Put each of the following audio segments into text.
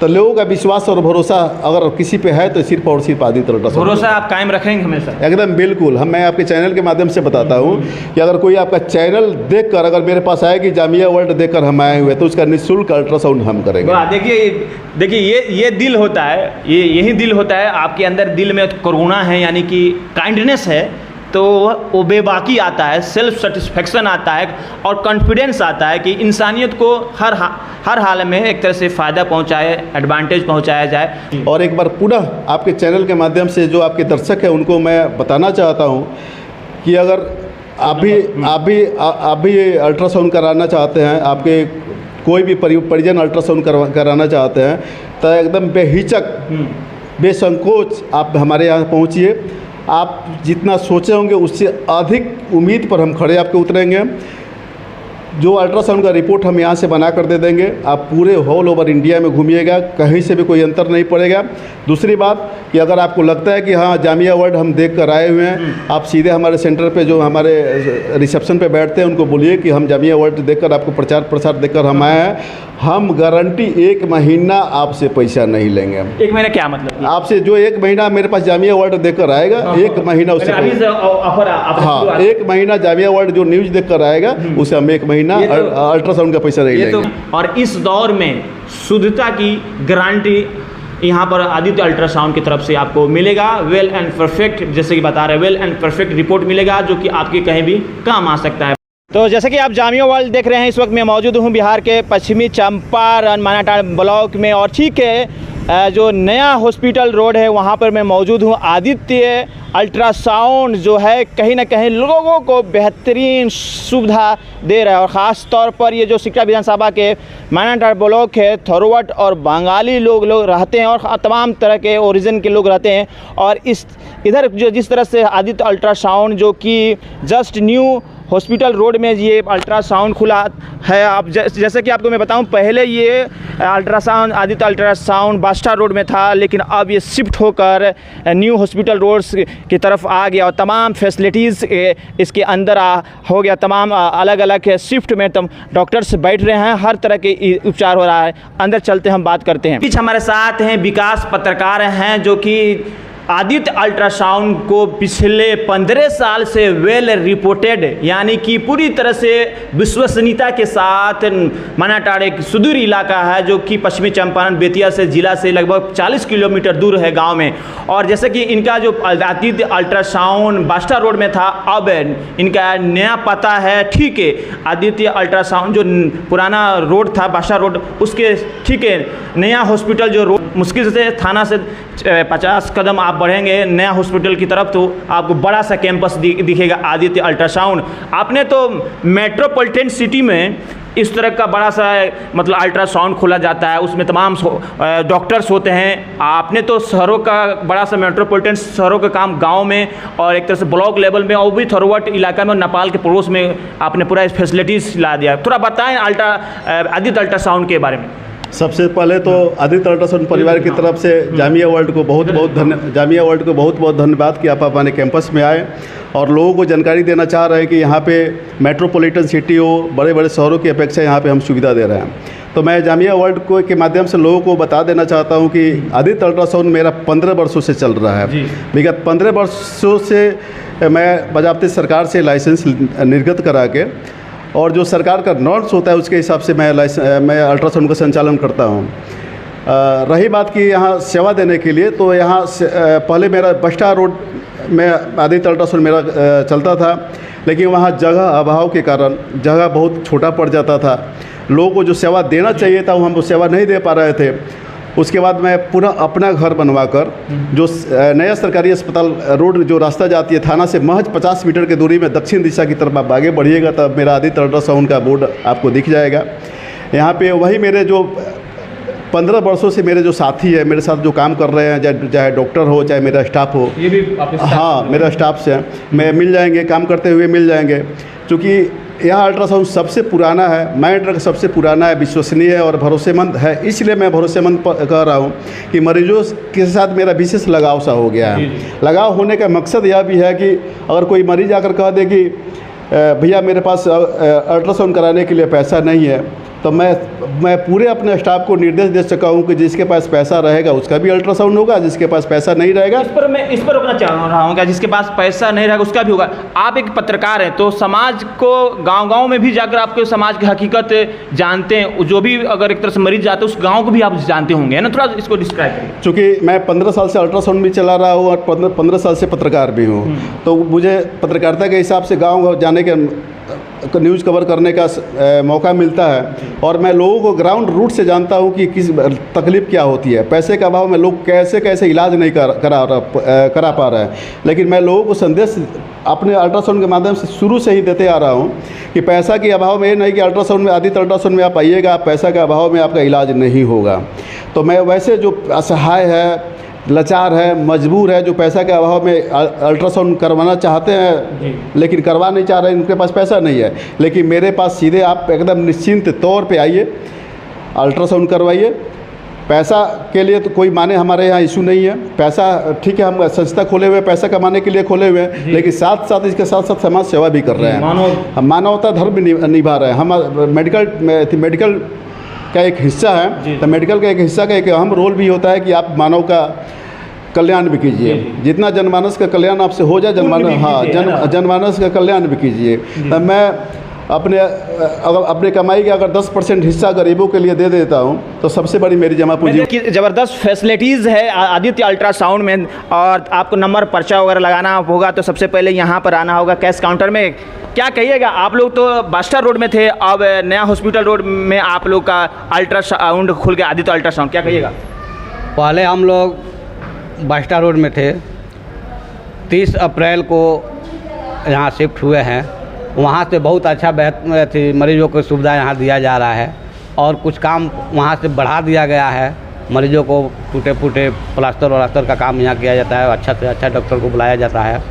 तो लोगों का विश्वास और भरोसा अगर किसी पे है तो सिर्फ और सिर्फ आदित्य अल्ट्रासाउंड। भरोसा आप कायम रखेंगे हमेशा? एकदम बिल्कुल। मैं आपके चैनल के माध्यम से बताता हूँ कि अगर कोई आपका चैनल देखकर अगर मेरे पास आए कि जामिया वर्ल्ड देखकर हम आए हुए तो उसका निःशुल्क अल्ट्रासाउंड हम करेंगे। देखिए ये दिल होता है, यही दिल होता है आपके अंदर, दिल में करुणा है यानी कि काइंडनेस है, तो वो बेबाकी आता है, सेल्फ सेटिस्फेक्शन आता है और कॉन्फिडेंस आता है कि इंसानियत को हर हाल में एक तरह से फ़ायदा पहुंचाए, एडवांटेज पहुंचाया जाए। और एक बार पुनः आपके चैनल के माध्यम से जो आपके दर्शक हैं उनको मैं बताना चाहता हूं कि अगर आप भी अल्ट्रासाउंड कराना चाहते हैं, आपके कोई भी परिजन अल्ट्रासाउंड कराना चाहते हैं तो एकदम बेहिचक बेसंकोच आप हमारे यहाँ पहुँचिए। आप जितना सोचे होंगे उससे अधिक उम्मीद पर हम खड़े आपके उतरेंगे। जो अल्ट्रासाउंड का रिपोर्ट हम यहाँ से बना कर दे देंगे। आप पूरे ऑल ओवर इंडिया में घूमिएगा, कहीं से भी कोई अंतर नहीं पड़ेगा। दूसरी बात कि अगर आपको लगता है कि हाँ जामिया वर्ल्ड हम देख कर आए हुए हैं, आप सीधे हमारे सेंटर पे जो हमारे रिसेप्शन पे बैठते हैं उनको बोलिए कि हम जामिया वर्ल्ड देखकर आपको प्रचार प्रसार देकर हम आए हैं। हम गारंटी 1 महीना आपसे पैसा नहीं लेंगे। 1 महीना क्या मतलब? आपसे जो 1 महीना मेरे पास जामिया वर्ल्ड देखकर आएगा, 1 महीना उससे हाँ 1 महीना जामिया वर्ल्ड जो न्यूज़ देख कर आएगा उसे हम 1 महीना अल्ट्रासाउंड का पैसा नहीं लेंगे। और इस दौर में शुद्धता की गारंटी यहाँ पर आदित्य अल्ट्रासाउंड की तरफ से आपको मिलेगा। वेल एंड परफेक्ट, जैसे कि बता रहे हैं, वेल एंड परफेक्ट रिपोर्ट मिलेगा जो कि आपके कहीं भी काम आ सकता है। तो जैसे कि आप जामिया वर्ल्ड देख रहे हैं, इस वक्त मैं मौजूद हूँ बिहार के पश्चिमी चंपारण मानाटाड़ ब्लॉक में और ठीक है जो नया हॉस्पिटल रोड है वहाँ पर मैं मौजूद हूँ। आदित्य अल्ट्रासाउंड जो है कहीं ना कहीं लोगों को बेहतरीन सुविधा दे रहा है और ख़ास तौर पर ये जो सिकटा विधानसभा के मानाटाड़ ब्लॉक है, थोरवट और बंगाली लोग रहते हैं और तमाम तरह के ओरिजिन के लोग रहते हैं। और इधर जो जिस तरह से आदित्य अल्ट्रासाउंड जो कि जस्ट न्यू हॉस्पिटल रोड में ये अल्ट्रासाउंड खुला है। आप जैसे कि आपको मैं बताऊं, पहले ये अल्ट्रासाउंड आदित्य अल्ट्रासाउंड बास्टा रोड में था, लेकिन अब ये शिफ्ट होकर न्यू हॉस्पिटल रोड्स की तरफ आ गया और तमाम फैसिलिटीज़ इसके अंदर हो गया। तमाम अलग अलग शिफ्ट में डॉक्टर्स बैठ रहे हैं, हर तरह के उपचार हो रहा है। अंदर चलते हम बात करते हैं। पीछे हमारे साथ हैं विकास पत्रकार हैं जो कि आदित्य अल्ट्रासाउंड को पिछले 15 साल से वेल रिपोर्टेड यानी कि पूरी तरह से विश्वसनीयता के साथ मानाटाड़ एक सुदूर इलाका है जो कि पश्चिमी चंपारण बेतिया से जिला से लगभग 40 किलोमीटर दूर है गांव में। और जैसे कि इनका जो आदित्य अल्ट्रासाउंड बास्टा रोड में था, अब इनका नया पता है ठीक है आदित्य अल्ट्रासाउंड जो पुराना रोड था बास्टा रोड, उसके ठीक है नया हॉस्पिटल जो रोड मुश्किल से थाना से 50 कदम आप बढ़ेंगे नया हॉस्पिटल की तरफ तो आपको बड़ा सा कैंपस दिखेगा आदित्य अल्ट्रासाउंड। आपने तो मेट्रोपॉलिटन सिटी में इस तरह का बड़ा सा मतलब अल्ट्रासाउंड खोला जाता है, उसमें तमाम डॉक्टर्स होते हैं। आपने तो शहरों का बड़ा सा मेट्रोपॉलिटन शहरों का काम गांव में और एक तरह से ब्लॉक लेवल में और भी थोरवट इलाका में नेपाल के पड़ोस में आपने पूरा फैसिलिटीज़ ला दिया। थोड़ा बताएं आदित्य अल्ट्रासाउंड के बारे में। सबसे पहले तो आदित्य अल्ट्रासाउंड परिवार की तरफ से जामिया वर्ल्ड को बहुत बहुत धन्यवाद कि आप हमारे कैंपस में आए और लोगों को जानकारी देना चाह रहे हैं कि यहाँ पे मेट्रोपॉलिटन सिटी हो, बड़े बड़े शहरों की अपेक्षा यहाँ पे हम सुविधा दे रहे हैं। तो मैं जामिया वर्ल्ड को के माध्यम से लोगों को बता देना चाहता हूँ कि आदित्य अल्ट्रासाउंड मेरा 15 वर्षों से चल रहा है। विगत 15 वर्षों से मैं बाज़ाब्ते सरकार से लाइसेंस निर्गत करा के और जो सरकार का नॉर्म्स होता है उसके हिसाब से मैं अल्ट्रासाउंड का संचालन करता हूँ। रही बात की यहाँ सेवा देने के लिए, तो यहाँ पहले मेरा बास्टा रोड में आदित्य अल्ट्रासाउंड मेरा चलता था, लेकिन वहाँ जगह अभाव के कारण जगह बहुत छोटा पड़ जाता था। लोगों को जो सेवा देना चाहिए था वो हम वो सेवा नहीं दे पा रहे थे। उसके बाद मैं पूरा अपना घर बनवाकर जो नया सरकारी अस्पताल रोड जो रास्ता जाती है थाना से महज 50 मीटर की दूरी में दक्षिण दिशा की तरफ आप आगे बढ़िएगा तब मेरा आदित्य अल्ट्रासाउंड का बोर्ड आपको दिख जाएगा। यहाँ पे वही मेरे जो 15 वर्षों से मेरे जो साथी है, मेरे साथ जो काम कर रहे हैं, चाहे डॉक्टर हो चाहे मेरा स्टाफ हो, ये भी हाँ मेरा स्टाफ से मैं मिल जाएंगे, काम करते हुए मिल जाएंगे। चूँकि यह अल्ट्रासाउंड सबसे पुराना है, माइंड सबसे पुराना है, विश्वसनीय है और भरोसेमंद है। इसलिए मैं भरोसेमंद कह रहा हूँ कि मरीजों के साथ मेरा विशेष लगाव सा हो गया है। लगाव होने का मकसद यह भी है कि अगर कोई मरीज आकर कह दे कि भैया मेरे पास अल्ट्रासाउंड कराने के लिए पैसा नहीं है, तो मैं पूरे अपने स्टाफ को निर्देश दे चुका हूँ कि जिसके पास पैसा रहेगा उसका भी अल्ट्रासाउंड होगा, जिसके पास पैसा नहीं रहेगा। इस पर रोकना चाह रहा हूँ, जिसके पास पैसा नहीं रहेगा उसका भी होगा। आप एक पत्रकार हैं तो समाज को गांव-गांव में भी जाकर आपको समाज की हकीकत जानते हैं, जो भी अगर एक तरह से मरीज जाते हैं उस गांव को भी आप जानते होंगे, है ना? थोड़ा इसको डिस्क्राइब करिए। चूँकि मैं 15 साल से अल्ट्रासाउंड भी चला रहा हूँ और 15 साल से पत्रकार भी हूँ, तो मुझे पत्रकारिता के हिसाब से गाँव जाने के न्यूज़ कवर करने का मौका मिलता है और मैं लोगों को ग्राउंड रूट से जानता हूं कि किस तकलीफ़ क्या होती है। पैसे का अभाव में लोग कैसे कैसे इलाज नहीं करा पा रहे हैं, लेकिन मैं लोगों को संदेश अपने अल्ट्रासाउंड के माध्यम से शुरू से ही देते आ रहा हूं कि पैसा के अभाव में ये नहीं कि अल्ट्रासाउंड में आदित्य अल्ट्रासाउंड में आप आइएगा, पैसा के अभाव में आपका इलाज नहीं होगा। तो मैं वैसे जो असहाय है, लाचार है, मजबूर है, जो पैसा के अभाव में अल्ट्रासाउंड करवाना चाहते हैं लेकिन करवा नहीं चाह रहे, उनके पास पैसा नहीं है, लेकिन मेरे पास सीधे आप एकदम निश्चिंत तौर पे आइए, अल्ट्रासाउंड करवाइए। पैसा के लिए तो कोई माने हमारे यहाँ इशू नहीं है। पैसा ठीक है, हम संस्था खोले हुए पैसा कमाने के लिए खोले हुए हैं, लेकिन साथ साथ इसके साथ साथ समाज सेवा भी कर रहे हैं, हम मानवता धर्म निभा रहे हैं। हम मेडिकल का एक हिस्सा है, तो मेडिकल का एक हिस्सा का एक अहम रोल भी होता है कि आप मानव का कल्याण भी कीजिए, जितना जनमानस का कल्याण आपसे हो जाए, जनमानस का कल्याण भी कीजिए। मैं अपने कमाई का अगर 10% हिस्सा गरीबों के लिए दे देता हूं तो सबसे बड़ी मेरी जमा पूंजी। ज़बरदस्त फैसिलिटीज़ है आदित्य अल्ट्रासाउंड में, और आपको नंबर पर्चा वगैरह लगाना होगा तो सबसे पहले यहाँ पर आना होगा कैश काउंटर में। क्या कहिएगा, आप लोग तो बास्टर रोड में थे, अब नया हॉस्पिटल रोड में आप लोग का अल्ट्रासाउंड खुल गया, आदित्य अल्ट्रासाउंड, क्या कहिएगा? पहले हम लोग बास्टर रोड में थे, 30 अप्रैल को यहाँ शिफ्ट हुए हैं। वहाँ से बहुत अच्छा बेहतर मरीजों को सुविधा यहाँ दिया जा रहा है और कुछ काम वहाँ से बढ़ा दिया गया है। मरीजों को टूटे फूटे प्लास्टर का काम यहाँ किया जाता है, अच्छा से अच्छा डॉक्टर को बुलाया जाता है।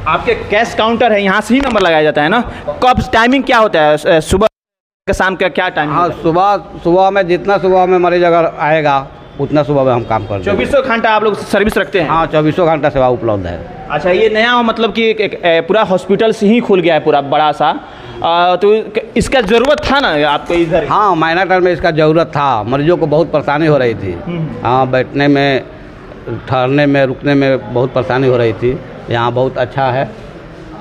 आपके कैश काउंटर है, यहाँ से ही नंबर लगाया जाता है ना? कब टाइमिंग क्या होता है, सुबह का शाम का क्या टाइमिंग? हाँ, सुबह में जितना सुबह में मरीज अगर आएगा उतना सुबह में हम काम करते हैं। 24 घंटा आप लोग सर्विस रखते हैं? हाँ, 24 घंटा सेवा उपलब्ध है। अच्छा, ये नया मतलब कि एक पूरा हॉस्पिटल से ही खुल गया है पूरा बड़ा सा, तो इसका ज़रूरत था ना आपको इधर? हाँ, माइनर टाइम में इसका ज़रूरत था। मरीजों को बहुत परेशानी हो रही थी, हाँ, बैठने में, ठहरने में, रुकने में बहुत परेशानी हो रही थी। यहाँ बहुत अच्छा है,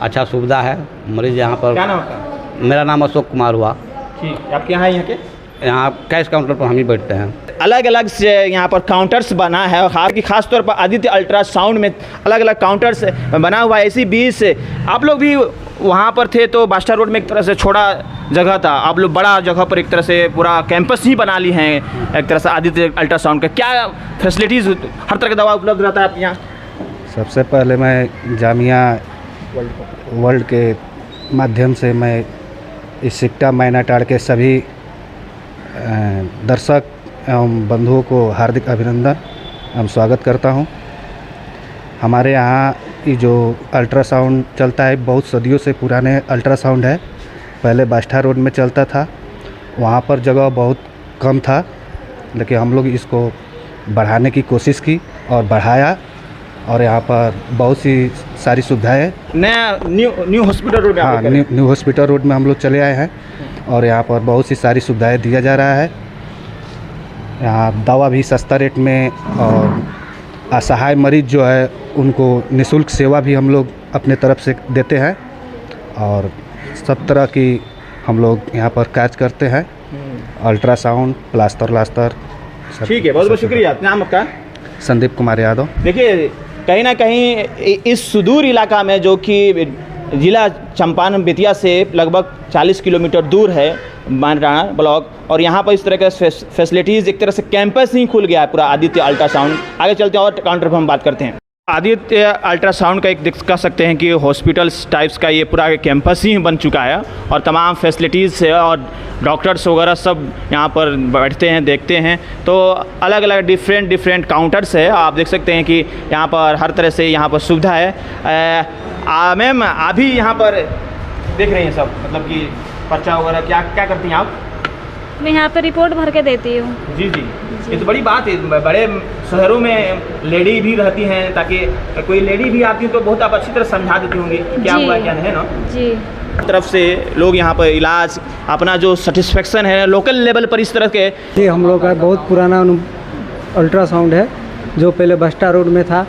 अच्छा सुविधा है। मरीज यहाँ पर। क्या नाम आपका? मेरा नाम अशोक कुमार हुआ। ठीक, आपके यहाँ यहाँ कैश काउंटर पर हम ही बैठते हैं। अलग अलग से यहाँ पर काउंटर्स बना है, और खास तौर पर आदित्य अल्ट्रासाउंड में अलग अलग काउंटर्स बना हुआ है। इसी बीच से आप लोग भी वहाँ पर थे तो बास्टर रोड में एक तरह से छोटा जगह था, आप लोग बड़ा जगह पर एक तरह से पूरा कैंपस ही बना ली हैं एक तरह से आदित्य अल्ट्रासाउंड का। क्या फैसिलिटीज़, हर तरह का दवा उपलब्ध रहता है आपके यहाँ? सबसे पहले मैं जामिया वर्ल्ड के माध्यम से मैं इस सिक्टा माइनाटाड़ के सभी दर्शक एवं बंधुओं को हार्दिक अभिनंदन एवं स्वागत करता हूं। हमारे यहाँ ये जो अल्ट्रासाउंड चलता है, बहुत सदियों से पुराने अल्ट्रासाउंड है। पहले बास्टा रोड में चलता था, वहाँ पर जगह बहुत कम था, लेकिन हम लोग इसको बढ़ाने की कोशिश की और बढ़ाया, और यहाँ पर बहुत सी सारी सुविधाएँ नया न्यू हॉस्पिटल रोड में। हाँ, न्यू हॉस्पिटल रोड में हम लोग चले आए हैं और यहाँ पर बहुत सी सारी सुविधाएं दिया जा रहा है। यहाँ दवा भी सस्ता रेट में, और असहाय मरीज जो है उनको निःशुल्क सेवा भी हम लोग अपने तरफ से देते हैं, और सब तरह की हम लोग यहाँ पर कार्य करते हैं। Ultrasound, plaster. ठीक है, बहुत बहुत शुक्रिया। नाम आपका? संदीप कुमार यादव। देखिए, कहीं ना कहीं इस सुदूर इलाका में, जो कि ज़िला चंपारण बेतिया से लगभग 40 किलोमीटर दूर है मानराणा ब्लॉक, और यहाँ पर इस तरह के फैसिलिटीज़, एक तरह से कैंपस ही खुल गया है पूरा आदित्य अल्ट्रासाउंड। आगे चलते हैं और काउंटर पर हम बात करते हैं। आदित्य अल्ट्रासाउंड का एक कह सकते हैं कि हॉस्पिटल्स टाइप्स का ये पूरा कैंपस ही बन चुका है, और तमाम फैसिलिटीज़ है और डॉक्टर्स वगैरह सब यहाँ पर बैठते हैं, देखते हैं। तो अलग अलग डिफरेंट काउंटर्स है, आप देख सकते हैं कि यहाँ पर हर तरह से यहाँ पर सुविधा है। मैम, अभी यहाँ पर देख रहे हैं सब, मतलब कि पर्चा वगैरह क्या करती हैं आप? मैं यहाँ पे रिपोर्ट भर के देती हूँ। जी, ये तो बड़ी बात है। बड़े शहरों में लेडी भी रहती हैं, ताकि कोई लेडी भी आती है तो बहुत आप अच्छी तरह समझा देती होंगी क्या हुआ क्या नहीं, है ना? जी। तरफ से लोग यहाँ पर इलाज अपना जो सेटिस्फेक्शन है लोकल लेवल पर इस तरह के ये हम लोग का बहुत पुराना अल्ट्रासाउंड है जो पहले बस्टा रोड में था,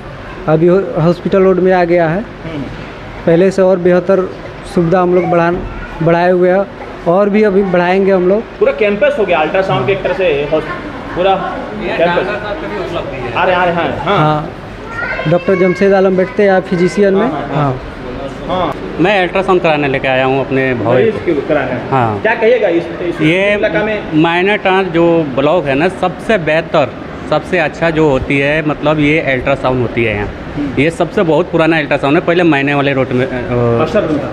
अभी हॉस्पिटल रोड में आ गया है। पहले से और बेहतर सुविधा हम लोग बढ़ाए हुए हैं और भी अभी बढ़ाएंगे हम लोग। पूरा कैंपस हो गया अल्ट्रासाउंड के एक तरह से पूरा कैंपस। आ रहे हैं हाँ, डॉक्टर जमशेद आलम बैठते हैं फिजिशियन में। हाँ हाँ, मैं अल्ट्रासाउंड कराने लेके आया हूँ अपने भाई। हाँ, क्या कहिएगा इस ये इलाका में? माइनर ट्रांस जो ब्लॉक है ना, सबसे बेहतर सबसे अच्छा जो होती है, मतलब ये अल्ट्रासाउंड होती है यहाँ। ये सबसे बहुत पुराना अल्ट्रासाउंड है। पहले मायने वाले रोड में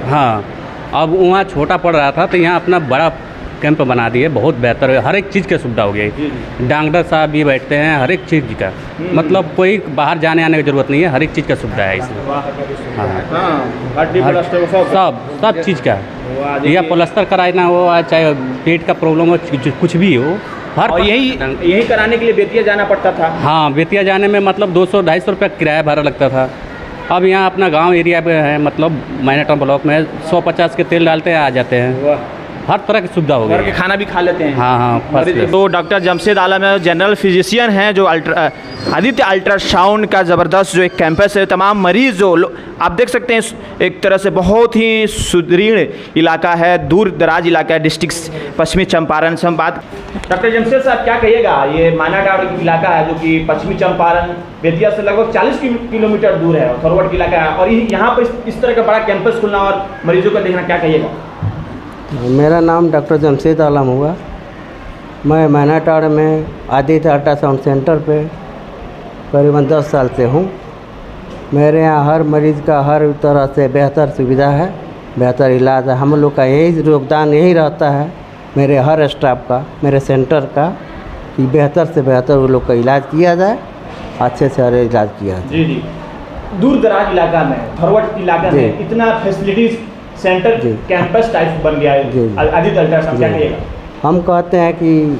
हाँ, अब वहाँ छोटा पड़ रहा था तो यहाँ अपना बड़ा कैंप बना दिए, बहुत बेहतर है। हर एक चीज़ की सुविधा हो गई। डॉक्टर साहब भी बैठते हैं, हर एक चीज़ का, मतलब कोई बाहर जाने आने की ज़रूरत नहीं है, हर एक चीज़ का सुविधा है इसमें। हाँ, सब चीज़ का, या प्लास्टर कराना हो चाहे पेट का प्रॉब्लम हो, कुछ भी हो, हर। और यही कराने के लिए बेतिया जाना पड़ता था। हाँ, बेतिया जाने में मतलब 200-250 रुपये किराया भाड़ा लगता था। अब यहाँ अपना गांव एरिया पे है, मतलब माइनर ब्लॉक में 150 के तेल डालते हैं, आ जाते हैं। हर तरह की सुविधा हो गई। घर के खाना भी खा लेते हैं। हाँ। तो डॉक्टर जमशेद आलम है, जनरल फिजिशियन हैं, जो आदित्य अल्ट्रासाउंड का ज़बरदस्त जो एक कैंपस है। तमाम मरीज़ जो आप देख सकते हैं, एक तरह से बहुत ही सुदृढ़ इलाका है, दूर दराज इलाका है, डिस्ट्रिक्ट पश्चिमी चंपारण से हम बात। डॉक्टर जमशेद साहब क्या कहिएगा, ये मानाटाड़ इलाका है जो कि पश्चिमी चंपारण बेतिया से लगभग 40 किलोमीटर दूर है, फॉरवर्ड इलाका है, और यहाँ पर इस तरह का बड़ा कैंपस खुलना और मरीजों का देखना, क्या कहिएगा? मेरा नाम डॉक्टर जमशेद आलम हुआ। मैं मानाटाड़ में आदित्य अल्ट्रासाउंड सेंटर पे करीबन 10 साल से हूँ। मेरे यहाँ हर मरीज़ का हर तरह से बेहतर सुविधा है, बेहतर इलाज है। हम लोग का यही योगदान यही रहता है, मेरे हर स्टाफ का, मेरे सेंटर का, कि बेहतर से बेहतर वो लोग का इलाज किया जाए, अच्छे से हर इलाज किया जाए। जी। दूर दराज इलाका में, फॉरवर्ड इलाका में इतना फैसिलिटीज सेंटर कैंपस टाइप बन गया है आदित्य अल्ट्रासाउंड, क्या कहिएगा? हम कहते हैं कि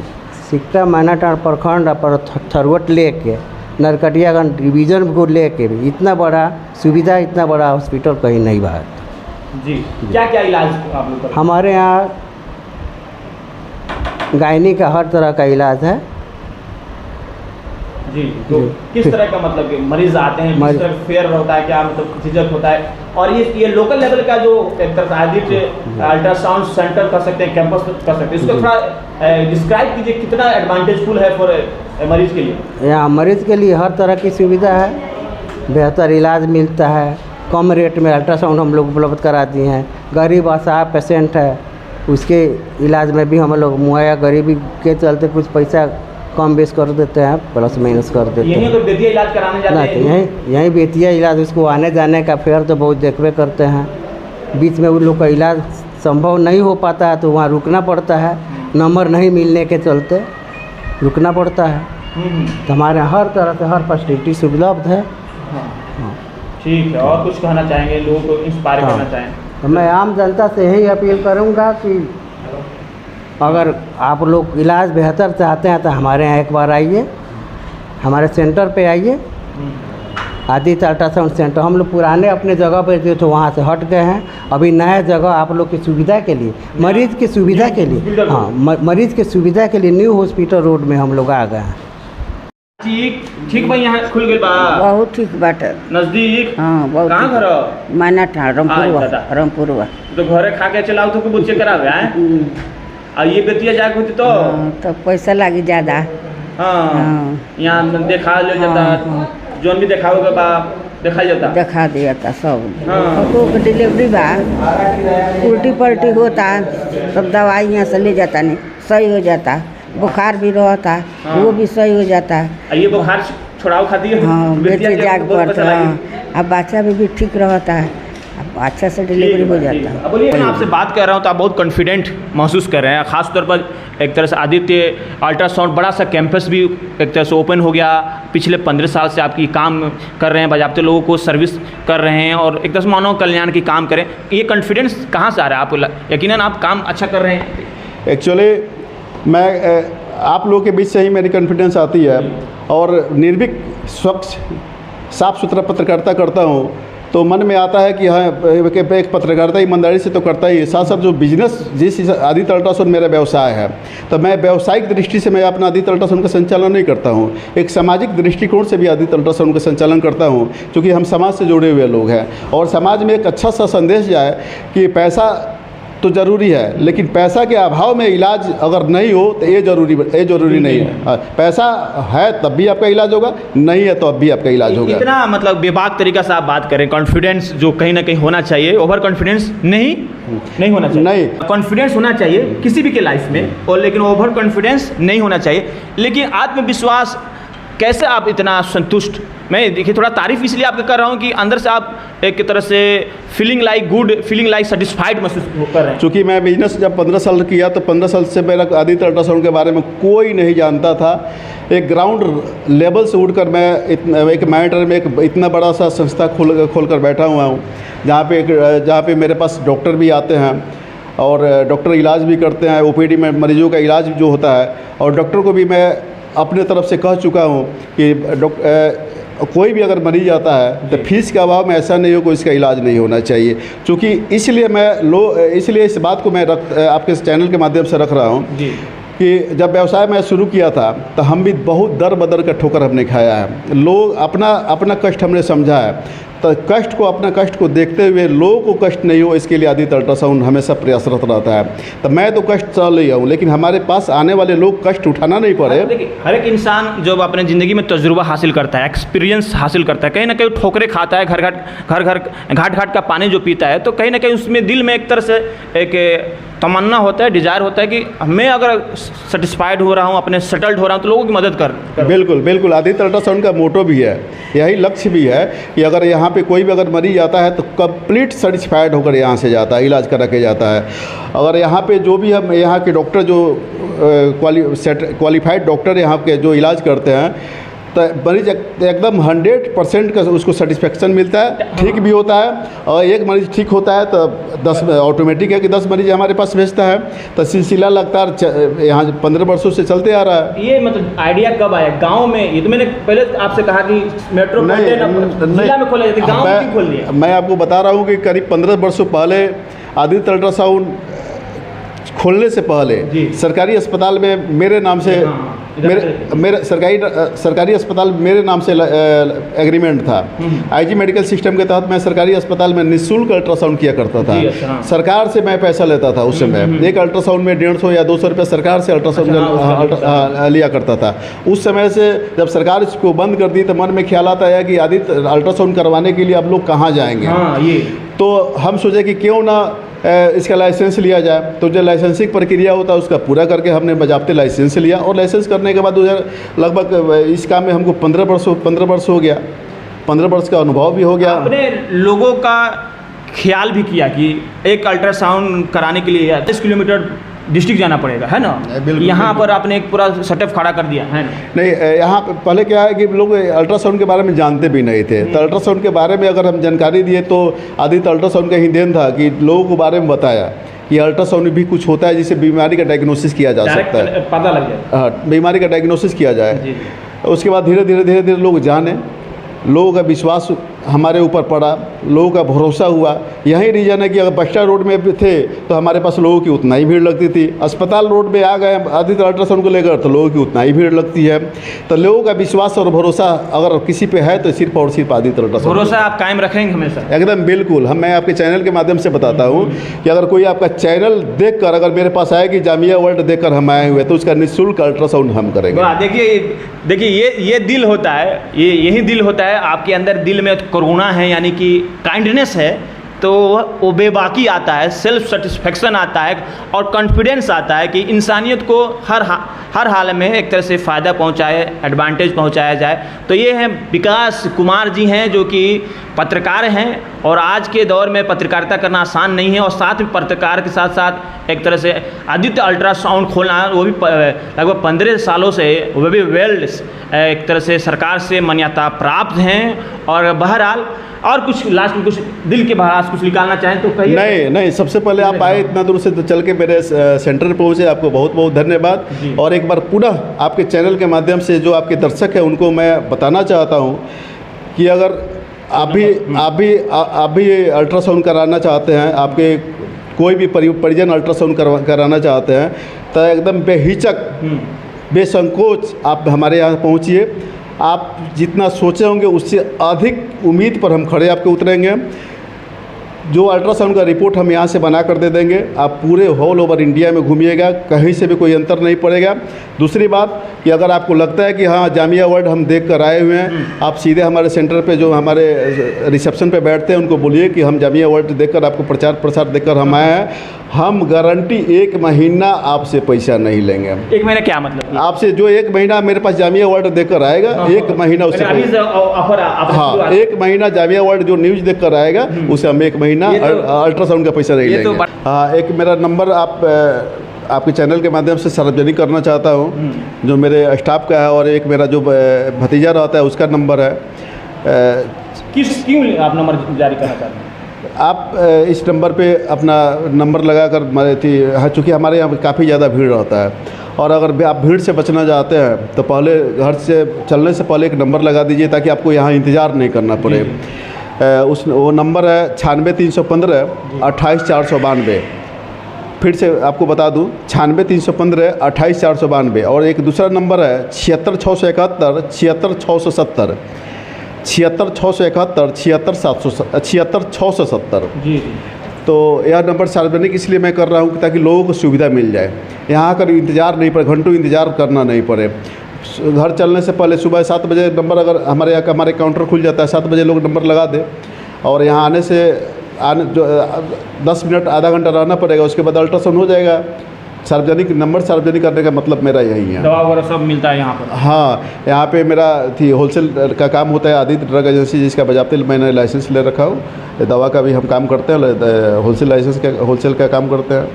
सिकटा मानाटाड़ प्रखंड पर थरवट लेके नरकटियागंज डिवीज़न को लेके भी इतना बड़ा सुविधा, इतना बड़ा हॉस्पिटल कहीं नहीं बाहर। जी, क्या क्या इलाज आप लोग? हमारे यहाँ गायनी का हर तरह का इलाज है। जी, तो किस तरह का, मतलब कि मरीज आते हैं, किस तरह फेयर होता है, क्या मतलब झिझक होता है? और ये लोकल लेवल का जो एक तरह से आदित्य अल्ट्रासाउंड सेंटर कर सकते हैं, कैंपस कर सकते हैं, इसको थोड़ा डिस्क्राइब कीजिए, कितना एडवांटेजफुल है फॉर मरीज के लिए? यहाँ मरीज के लिए हर तरह की सुविधा है, बेहतर इलाज मिलता है, कम रेट में अल्ट्रासाउंड हम लोग उपलब्ध करा दिए हैं। गरीब असहाय पेशेंट है, उसके इलाज में भी हम लोग मुहैया, गरीबी के चलते कुछ पैसा कम बेस कर देते हैं, प्लस माइनस कर देते हैं। यहीं तो बेतिया इलाज कराने जाते हैं? यहीं बेतिया इलाज, उसको आने जाने का फेयर तो बहुत देखबे करते हैं। बीच में उन लोग का इलाज संभव नहीं हो पाता है तो वहाँ रुकना पड़ता है, नंबर नहीं मिलने के चलते रुकना पड़ता है। तो हमारे यहाँ हर तरह से हर फैसिलिटी उपलब्ध है। ठीक है, और कुछ कहना चाहेंगे, लोगों को इंस्पायर करना चाहें? तो मैं आम जनता से यही अपील करूँगा कि अगर आप लोग इलाज बेहतर चाहते हैं तो हमारे यहाँ एक बार आइए, हमारे सेंटर पे आइए, आदित्य अल्ट्रासाउंड सेंटर। हम लोग पुराने अपने जगह पे थे तो वहाँ से हट गए हैं, अभी नया जगह आप लोग की सुविधा के लिए, मरीज़ की सुविधा के लिए, हाँ, मरीज़ की सुविधा के लिए न्यू हॉस्पिटल रोड में हम लोग आ गए हैं। ठीक भाई, यहाँ खुल गई बा? बहुत ठीक बाटे, नजदीक। हाँ, बहुत। कहाँ घर? मानाटाड़, रामपुरवा। तो घरे खा के चलाओ तो कुछ चेक करावे हैं? और ये बेतिया जाके होती तो पैसा लगी ज़्यादा। हाँ, यहाँ देखा ले जाता, जोन भी देखाओगे बा देखा जाता, देखा दिया था सब। फोटो का डिलीवरी बा, उल्टी पल्टी होता, सब दवाई यहाँ से ले जाता, नहीं सही हो जाता। बुखार भी रहता, वो भी सही हो जाता। ये बुखार छुड़ाओ खाती है? हाँ, बेतिया जाग पड़ता है। अब बच्चा भी ठीक रहता है, अब अच्छा से डिलीवरी हो जाता है। अब बोलिए, मैं आपसे बात कर रहा हूँ तो आप बहुत कॉन्फिडेंट महसूस कर रहे हैं, ख़ासतौर पर एक तरह से आदित्य अल्ट्रासाउंड बड़ा सा कैंपस भी एक तरह से ओपन हो गया। पिछले 15 साल से आपकी काम कर रहे हैं, बाज़ाब्ते लोगों को सर्विस कर रहे हैं और एक तरह से मानव कल्याण की काम करें। ये कॉन्फिडेंस कहाँ से आ रहा है आपको? यकीनन आप काम अच्छा कर रहे हैं। एक्चुअली मैं आप लोगों के बीच से ही मेरी कॉन्फिडेंस आती है और निर्भीक स्वच्छ साफ़ सुथरा पत्रकारिता करता हूँ तो मन में आता है कि हाँ, एक पत्रकारिता ईमानदारी से तो करता ही है, साथ साथ जो बिजनेस जिस आदित्य अल्ट्रासाउंड मेरा व्यवसाय है, तो मैं व्यावसायिक दृष्टि से मैं अपना आदित्य अल्ट्रासाउंड का संचालन नहीं करता हूँ, एक सामाजिक दृष्टिकोण से भी आदित्य अल्ट्रासाउंड का संचालन करता हूँ, क्योंकि हम समाज से जुड़े हुए लोग हैं और समाज में एक अच्छा सा संदेश जाए कि पैसा तो ज़रूरी है, लेकिन पैसा के अभाव में इलाज अगर नहीं हो तो ये ज़रूरी नहीं है। पैसा है तब भी आपका इलाज होगा, नहीं है तो अब भी आपका इलाज होगा। इतना मतलब बेबाक तरीका से आप बात करें, कॉन्फिडेंस जो कहीं ना कहीं होना चाहिए, ओवर कॉन्फिडेंस नहीं होना चाहिए। नहीं, कॉन्फिडेंस होना चाहिए किसी भी के लाइफ में, और लेकिन ओवर कॉन्फिडेंस नहीं होना चाहिए। लेकिन आत्मविश्वास कैसे आप इतना संतुष्ट, मैं देखिए थोड़ा तारीफ इसलिए आपका कर रहा हूँ कि अंदर से आप एक तरह से feeling like good, feeling like satisfied महसूस कर रहे हैं। चूँकि मैं बिजनेस जब 15 साल किया तो 15 साल से मेरा आदित्य अल्ट्रासाउंड के बारे में कोई नहीं जानता था। एक ग्राउंड लेवल से उठकर मैं एक मैटर में एक इतना बड़ा सा संस्था खोल कर बैठा हुआ हूँ, जहाँ पे मेरे पास डॉक्टर भी आते हैं और डॉक्टर इलाज भी करते हैं, ओपीडी में मरीजों का इलाज जो होता है, और डॉक्टर को भी मैं अपने तरफ से कह चुका हूँ कि कोई भी अगर मरीज आता है तो फीस के अभाव में ऐसा नहीं हो कि इसका इलाज नहीं होना चाहिए। क्योंकि इसलिए इस बात को मैं आपके चैनल के माध्यम से रख रहा हूँ कि जब व्यवसाय मैं शुरू किया था तो हम भी बहुत दर बदर का ठोकर हमने खाया है। लोग अपना कष्ट हमने समझा है, तो अपना कष्ट को देखते हुए लोगों को कष्ट नहीं हो, इसके लिए आदित्य अल्ट्रासाउंड हमेशा प्रयासरत रहता है। तो मैं तो कष्ट चल रही हूँ, लेकिन हमारे पास आने वाले लोग कष्ट उठाना नहीं पड़े। देखिए हर एक इंसान जो अपने ज़िंदगी में तजुर्बा हासिल करता है, एक्सपीरियंस हासिल करता है, कहीं ना कहीं ठोकरे खाता है, घाट का पानी जो पीता है, तो कहीं ना कहीं उसमें दिल में एक तरह से एक तमन्ना होता है, डिज़ायर होता है कि मैं अगर सेटिस्फाइड हो रहा हूँ, अपने सेटल्ड हो रहा हूँ, तो लोगों की मदद कर। बिल्कुल आदित्य अल्ट्रासाउंड का मोटो भी है, यही लक्ष्य भी है कि अगर यहाँ पे कोई भी अगर मरीज आता है तो कंप्लीट सेटिस्फाइड होकर यहाँ से जाता है, इलाज करा के जाता है। अगर यहाँ पे जो भी हम यहाँ के डॉक्टर जो क्वालिफाइड डॉक्टर यहाँ के जो इलाज करते हैं, तो मरीज एकदम 100% का उसको सेटिस्फेक्शन मिलता है, ठीक भी होता है। और एक मरीज ठीक होता है तो 10 ऑटोमेटिक है कि 10 मरीज हमारे पास भेजता है, तो सिलसिला लगातार यहाँ 15 वर्षों से चलते आ रहा है। ये मतलब आइडिया कब आया गांव में? ये तो मैंने पहले आपसे कहा कि मेट्रो जिला में खोला जाता है, गांव में क्यों खोल दिया? मैं आपको बता रहा हूँ कि करीब 15 वर्षों पहले आदित्य अल्ट्रासाउंड खोलने से पहले सरकारी अस्पताल में मेरे नाम से मेरे सरकारी अस्पताल मेरे नाम से एग्रीमेंट था। आईजी मेडिकल सिस्टम के तहत मैं सरकारी अस्पताल में निःशुल्क अल्ट्रासाउंड किया करता था। सरकार से मैं पैसा लेता था उस समय, एक अल्ट्रासाउंड में 150 या 200 रुपये सरकार से अल्ट्रासाउंड लिया करता था। उस समय से जब सरकार इसको बंद कर दी तो मन में ख्याल आता है कि आदित्य अल्ट्रासाउंड करवाने के लिए अब लोग कहाँ जाएंगे। तो हम सोचे कि क्यों ना इसका लाइसेंस लिया जाए। तो जो लाइसेंसिंग प्रक्रिया होता है उसका पूरा करके हमने बजाबते लाइसेंस लिया, और लाइसेंस करने के बाद लगभग इस काम में हमको 15 वर्ष हो गया। 15 वर्ष का अनुभव भी हो गया। अपने लोगों का ख्याल भी किया कि एक अल्ट्रासाउंड कराने के लिए 30 किलोमीटर डिस्ट्रिक्ट जाना पड़ेगा, है ना? यहाँ पर आपने एक पूरा सेटअप खड़ा कर दिया है। नहीं, यहाँ पहले क्या है कि लोग अल्ट्रासाउंड के बारे में जानते भी नहीं थे। तो अल्ट्रासाउंड के बारे में अगर हम जानकारी दिए तो आदित्य अल्ट्रासाउंड का ही देन था कि लोगों को बारे में बताया कि अल्ट्रासाउंड भी कुछ होता है जिससे बीमारी का डायग्नोसिस किया जा सकता है, पता लग जाए। हाँ, बीमारी का डायग्नोसिस किया जाए। उसके बाद धीरे धीरे लोग जाने, लोगों का विश्वास हमारे ऊपर पड़ा, लोगों का भरोसा हुआ। यही रीज़न है कि अगर बस्टा रोड में थे तो हमारे पास लोगों की उतना ही भीड़ लगती थी। अस्पताल रोड में आ गए आदित्य अल्ट्रासाउंड को लेकर तो लोगों की उतना ही भीड़ लगती है। तो लोगों का विश्वास और भरोसा अगर किसी पे है तो सिर्फ और सिर्फ आदित्य अल्ट्रासाउंड। भरोसा आप कायम रखेंगे हमेशा? एकदम बिल्कुल। मैं आपके चैनल के माध्यम से बताता हूँ कि अगर कोई आपका चैनल देख कर अगर मेरे पास आए कि जामिया वर्ल्ड देख कर हम आए हुए तो उसका निःशुल्क अल्ट्रासाउंड हम करेंगे। देखिए ये दिल होता है, यही दिल होता है आपके अंदर। दिल में करुणा है, यानी कि काइंडनेस है, तो वो बेबाकी आता है, सेल्फ सेटिस्फेक्शन आता है और कॉन्फिडेंस आता है कि इंसानियत को हर हाल में एक तरह से फ़ायदा पहुंचाए, एडवांटेज पहुंचाया जाए। तो ये हैं विकास कुमार जी हैं जो कि पत्रकार हैं, और आज के दौर में पत्रकारिता करना आसान नहीं है। और साथ में पत्रकार के साथ साथ एक तरह से आदित्य अल्ट्रासाउंड खोलना, वो भी लगभग 15 सालों से, वो भी वेल्ड एक तरह से सरकार से मान्यता प्राप्त हैं। और बहरहाल और कुछ लास्ट में कुछ दिल के भरास कुछ निकालना चाहें तो कहिए। नहीं, सबसे पहले आप आए इतना दूर से तो चल के मेरे सेंटर पहुँचे, आपको बहुत बहुत धन्यवाद। और एक बार पुनः आपके चैनल के माध्यम से जो आपके दर्शक हैं उनको मैं बताना चाहता हूँ कि अगर आप भी अल्ट्रासाउंड कराना चाहते हैं, आपके कोई भी परिजन अल्ट्रासाउंड कराना चाहते हैं तो एकदम बेहिचक बेसंकोच आप हमारे यहाँ पहुँचिए। आप जितना सोचे होंगे उससे अधिक उम्मीद पर हम खड़े आपके उतरेंगे। जो अल्ट्रासाउंड का रिपोर्ट हम यहाँ से बना कर दे देंगे। आप पूरे ऑल ओवर इंडिया में घूमिएगा, कहीं से भी कोई अंतर नहीं पड़ेगा। दूसरी बात कि अगर आपको लगता है कि हाँ जामिया वर्ल्ड हम देख कर आए हुए हैं, आप सीधे हमारे सेंटर पे जो हमारे रिसेप्शन पे बैठते हैं उनको बोलिए कि हम जामिया वर्ल्ड देखकर आपको प्रचार प्रसार देखकर हम आए हैं। हम गारंटी 1 महीना आपसे पैसा नहीं लेंगे। 1 महीना क्या मतलब? आपसे जो 1 महीना मेरे पास जामिया वर्ल्ड देखकर आएगा, 1 महीना उससे ऑफर हाँ 1 महीना जामिया वर्ल्ड जो न्यूज़ देख कर आएगा उसे हम 1 महीना अल्ट्रासाउंड का पैसा नहीं लेंगे। हाँ, एक मेरा नंबर आपके चैनल के माध्यम से सार्वजनिक करना चाहता हूँ, जो मेरे स्टाफ का है, और एक मेरा जो भतीजा रहता है उसका नंबर है। क्यों आप नंबर जारी करना चाहते हैं? आप इस नंबर पे अपना नंबर लगाकर हाँ, चूँकि हमारे यहाँ काफ़ी ज़्यादा भीड़ रहता है, और अगर आप भीड़ से बचना चाहते हैं तो पहले घर से चलने से पहले एक नंबर लगा दीजिए ताकि आपको यहाँ इंतज़ार नहीं करना पड़े। वो नंबर है 96 315 28 492। फिर से आपको बता दूं 96 315 28 492। और एक दूसरा नंबर है 76 671 76 670 76 671 76 670 जी। तो यह नंबर सार्वजनिक इसलिए मैं कर रहा हूँ ताकि लोगों को सुविधा मिल जाए, यहाँ आकर इंतज़ार नहीं पड़े, घंटों इंतज़ार करना नहीं पड़े। घर चलने से पहले सुबह 7 बजे नंबर, अगर हमारे काउंटर खुल जाता है 7 बजे, लोग नंबर लगा दे, और यहाँ आने जो 10 मिनट आधा घंटा रहना पड़ेगा, उसके बाद अल्ट्रासाउंड हो जाएगा। सार्वजनिक नंबर सार्वजनिक करने का मतलब मेरा यही है। दवा वगैरह सब मिलता है यहाँ पर? हाँ, यहाँ पे मेरा होलसेल का काम होता है, आदित्य ड्रग एजेंसी, जिसका बजाबते मैंने लाइसेंस ले रखा हूँ। दवा का भी हम काम करते हैं, होलसेल का काम करते हैं।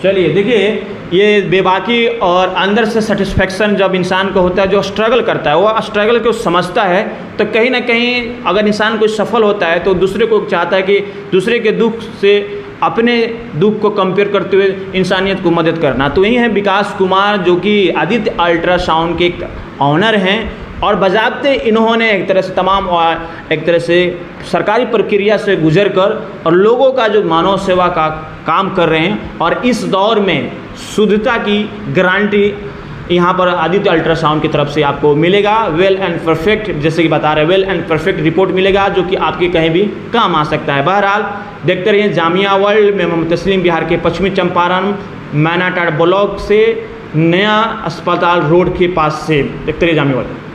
चलिए देखिए, ये बेबाकी और अंदर से सेटिस्फेक्शन जब इंसान को होता है, जो स्ट्रगल करता है वो स्ट्रगल को समझता है, तो कहीं ना कहीं अगर इंसान कोई सफल होता है तो दूसरे को चाहता है कि दूसरे के दुख से अपने दुख को कंपेयर करते हुए इंसानियत को मदद करना। तो यही है विकास कुमार, जो कि आदित्य अल्ट्रासाउंड के एक ऑनर हैं, और बजाबते इन्होंने एक तरह से सरकारी प्रक्रिया से गुजरकर और लोगों का जो मानव सेवा का काम कर रहे हैं। और इस दौर में शुद्धता की गारंटी यहाँ पर आदित्य अल्ट्रासाउंड की तरफ से आपको मिलेगा। वेल एंड परफेक्ट, जैसे कि बता रहे हैं, वेल एंड परफेक्ट रिपोर्ट मिलेगा, जो कि आपके कहीं भी काम आ सकता है। बहरहाल देखते रहिए जामिया वर्ल्ड में। मोहम्मद तस्लीम, बिहार के पश्चिमी चंपारण मैनाटाड़ ब्लॉक से, नया अस्पताल रोड के पास से। देखते रहिए जामिया वर्ल्ड।